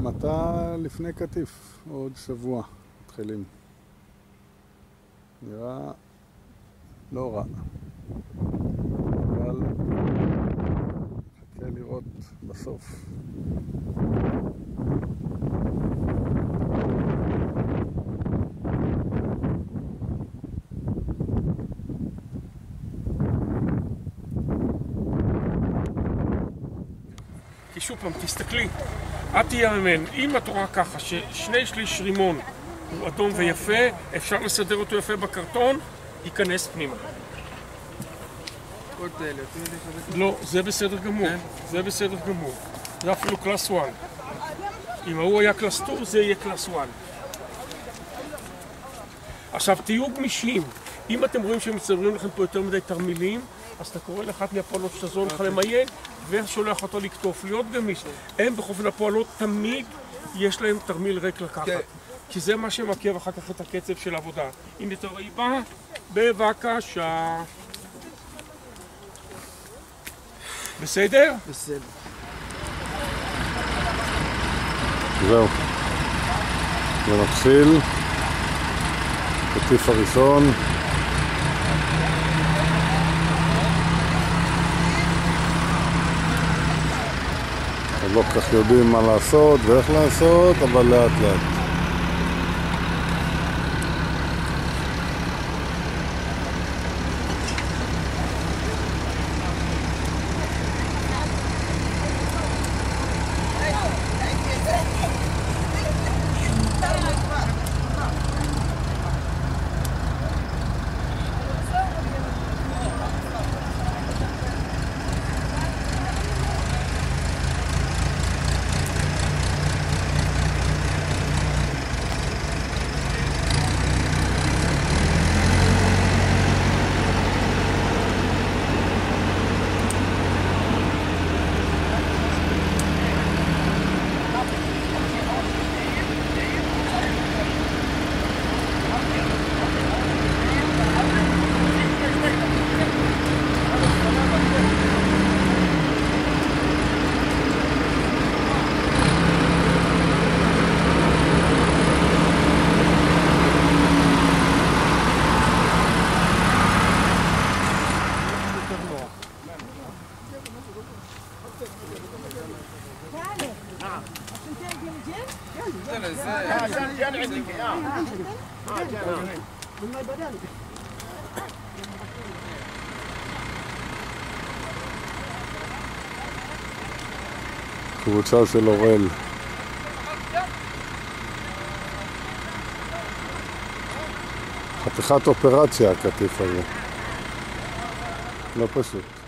מטה לפני קטיף, עוד שבוע מתחילים. נראה לא רע, אבל חכה לראות בסוף. כי שוב פעם, תסתכלי, את תהיה אמן, אם את רואה ככה ששני שליש רימון הוא אדום ויפה, אפשר לסדר אותו יפה בקרטון, ייכנס פנימה. לא, זה בסדר גמור, זה בסדר גמור. זה אפילו קלאס 1. אם הוא היה קלאס 2, זה יהיה קלאס 1. עכשיו, תהיו גמישים. אם אתם רואים שהם מצטברים לכם פה יותר מדי תרמילים, אז אתה קורא לאחת מהפועלות שתעזור לך למיין, ושולח אותו לקטוף, להיות גמיש. הם בחופן הפועלות תמיד יש להם תרמיל ריק לקחת. כי זה מה שמעכב אחר כך את הקצב של העבודה. הנה תראי בה, בבקשה. בסדר? בסדר. זהו. זה מתחיל. קטיף הראשון. לא כל כך יודעים מה לעשות ואיך לעשות, אבל לאט לאט. קבוצה של אורל. חתיכת אופרציה הקטיף הזה. לא פשוט.